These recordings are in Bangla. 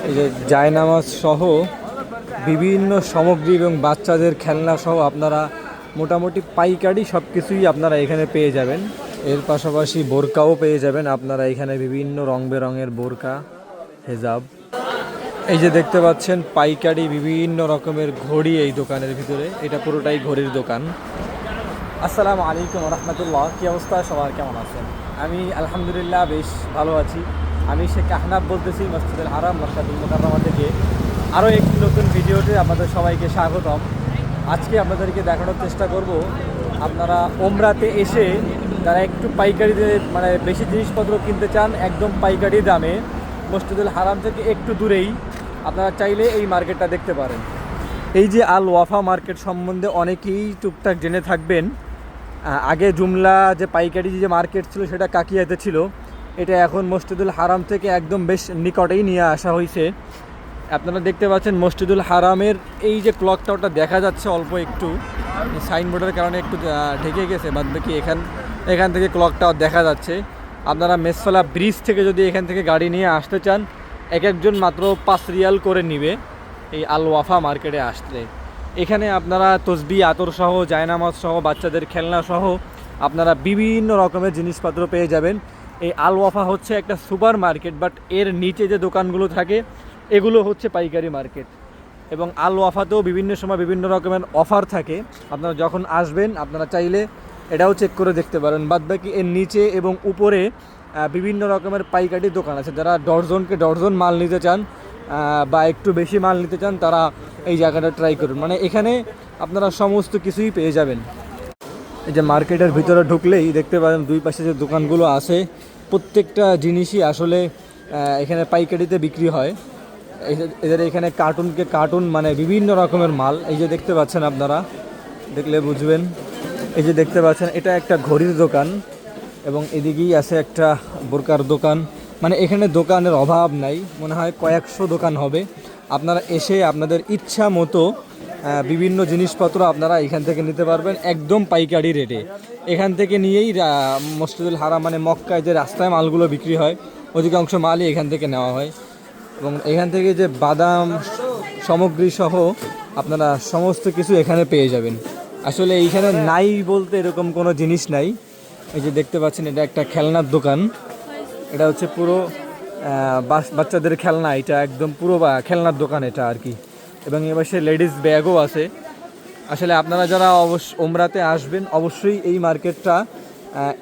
এই যে জায়নামাজ সহ বিভিন্ন সামগ্রী এবং বাচ্চাদের খেলনা সহ আপনারা মোটামুটি পাইকারি সব কিছুই আপনারা এখানে পেয়ে যাবেন। এর পাশাপাশি বোরকাও পেয়ে যাবেন আপনারা এখানে, বিভিন্ন রং বেরঙের বোরকা, হেজাব। এই যে দেখতে পাচ্ছেন পাইকারি বিভিন্ন রকমের ঘড়ি এই দোকানের ভিতরে, এটা পুরোটাই ঘড়ির দোকান। আসসালামু আলাইকুম রহমতুল্লাহ, কী অবস্থা সবার, কেমন আছেন? আমি আলহামদুলিল্লাহ বেশ ভালো আছি। আমি শেখ আহনাব বলতেছি, মসজিদুল হারাম মক্কাতুল মুকাররমা থেকে। আরও একটি নতুন ভিডিওতে আপনাদের সবাইকে স্বাগতম। আজকে আপনাদেরকে দেখানোর চেষ্টা করব আপনারা ওমরাতে এসে যারা একটু পাইকারিতে মানে বেশি জিনিসপত্র কিনতে চান একদম পাইকারি দামে, মসজিদুল হারাম থেকে একটু দূরেই আপনারা চাইলে এই মার্কেটটা দেখতে পারেন। এই যে আল ওয়াফা মার্কেট সম্বন্ধে অনেকেই টুকটাক জেনে থাকবেন। আগে জুমলা যে পাইকারি যে মার্কেট ছিল সেটা কাকিয়াতে ছিল, এটা এখন মসজিদুল হারাম থেকে একদম বেশ নিকটেই নিয়ে আসা হয়েছে। আপনারা দেখতে পাচ্ছেন মসজিদুল হারামের এই যে ক্লক টাওয়ারটা দেখা যাচ্ছে অল্প একটু, সাইনবোর্ডের কারণে একটু ঢেকে গেছে, বাদ বাকি এখান থেকে ক্লক টাওয়ার দেখা যাচ্ছে। আপনারা মেসফালা ব্রিজ থেকে যদি এখান থেকে গাড়ি নিয়ে আসতে চান, এক একজন মাত্র 5 রিয়াল করে নিবে এই আল ওয়াফা মার্কেটে আসলে। এখানে আপনারা তসবি আতর সহ, জায়নামাজ সহ, বাচ্চাদের খেলনা সহ আপনারা বিভিন্ন রকমের জিনিসপত্র পেয়ে যাবেন। এই আল ওয়াফা হচ্ছে একটা সুপার মার্কেট, বাট এর নিচে যে দোকানগুলো থাকে এগুলো হচ্ছে পাইকারি মার্কেট। এবং আল ওয়াফাতেও বিভিন্ন সময় বিভিন্ন রকমের অফার থাকে, আপনারা যখন আসবেন আপনারা চাইলে এটাও চেক করে দেখতে পারেন। বাদবাকি এর নিচে এবং উপরে বিভিন্ন রকমের পাইকারি দোকান আছে। যারা ডর্জনকে ডর্জন মাল নিতে চান বা একটু বেশি মাল নিতে চান তারা এই জায়গাটা ট্রাই করুন, মানে এখানে আপনারা সমস্ত কিছুই পেয়ে যাবেন। এই যে মার্কেটের ভিতরে ঢুকলেই দেখতে পাবেন দুই পাশে যে দোকানগুলো আছে প্রত্যেকটা জিনিসই আসলে এখানে পাইকারিতে বিক্রি হয়। এদের এখানে কার্টুনকে কার্টুন মানে বিভিন্ন রকমের মাল, এই যে দেখতে পাচ্ছেন আপনারা, দেখলে বুঝবেন। এই যে দেখতে পাচ্ছেন এটা একটা ঘড়ির দোকান এবং এদিকেই আছে একটা বোরকার দোকান। মানে এখানে দোকানের অভাব নাই, মনে হয় কয়েকশো দোকান হবে। আপনারা এসে আপনাদের ইচ্ছা মতো বিভিন্ন জিনিসপত্র আপনারা এখান থেকে নিতে পারবেন একদম পাইকারি রেটে। এখান থেকে নিয়েই মসজিদুল হারাম মানে মক্কায় যে রাস্তায় মালগুলো বিক্রি হয় অধিকাংশ মালই এখান থেকে নেওয়া হয়। এবং এখান থেকে যে বাদাম সামগ্রী সহ আপনারা সমস্ত কিছু এখানে পেয়ে যাবেন। আসলে এইখানে নাই বলতে এরকম কোনো জিনিস নাই। এই যে দেখতে পাচ্ছেন এটা একটা খেলনার দোকান, এটা হচ্ছে পুরো বাচ্চাদের খেলনা, এটা একদম পুরো খেলনার দোকান এটা আর কি। এবং এবার সে লেডিস ব্যাগও আছে। আসলে আপনারা যারা ওমরাতে আসবেন অবশ্যই এই মার্কেটটা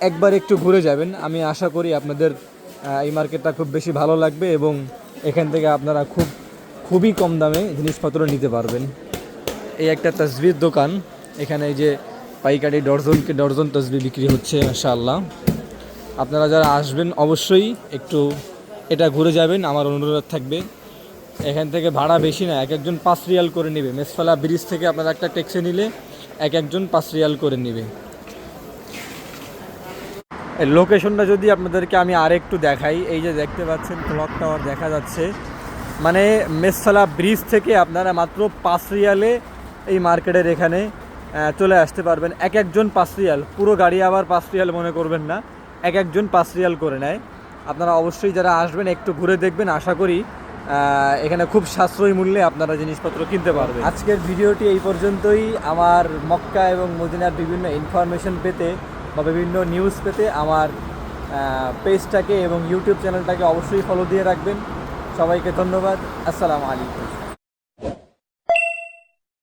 একবার একটু ঘুরে যাবেন। আমি আশা করি আপনাদের এই মার্কেটটা খুব বেশি ভালো লাগবে এবং এখান থেকে আপনারা খুবই কম দামে জিনিসপত্র নিতে পারবেন। এই একটা তসবির দোকান, এখানে এই যে পাইকারি ডর্জনকে ডর্জন তসবি বিক্রি হচ্ছে মাশাআল্লাহ। আপনারা যারা আসবেন অবশ্যই একটু এটা ঘুরে যাবেন, আমার অনুরোধ থাকবে। এখান থেকে ভাড়া বেশি না, এক একজন 5 রিয়াল করে নেবে। মেসফালা ব্রিজ থেকে আপনারা একটা ট্যাক্সি নিলে এক একজন 5 রিয়াল করে নেবে। এই লোকেশনটা যদি আপনাদেরকে আমি আরেকটু দেখাই, এই যে দেখতে পাচ্ছেন ক্লক টাওয়ার দেখা যাচ্ছে, মানে মেসফালা ব্রিজ থেকে আপনারা মাত্র 5 রিয়ালে এই মার্কেটের এখানে চলে আসতে পারবেন। এক একজন 5 রিয়াল, পুরো গাড়ি আবার 5 রিয়াল মনে করবেন না, এক একজন 5 রিয়াল করে নেয়। আপনারা অবশ্যই যারা আসবেন একটু ঘুরে দেখবেন, আশা করি এখানে খুব সাশ্রয়ী মূল্যে আপনারা জিনিসপত্র কিনতে পারবেন। আজকের ভিডিওটি এই পর্যন্তই। আমার মক্কা এবং মদিনার বিভিন্ন ইনফরমেশন পেতে বা বিভিন্ন নিউজ পেতে আমার পেজটাকে এবং ইউটিউব চ্যানেলটাকে অবশ্যই ফলো দিয়ে রাখবেন। সবাইকে ধন্যবাদ। আসসালামু আলাইকুম।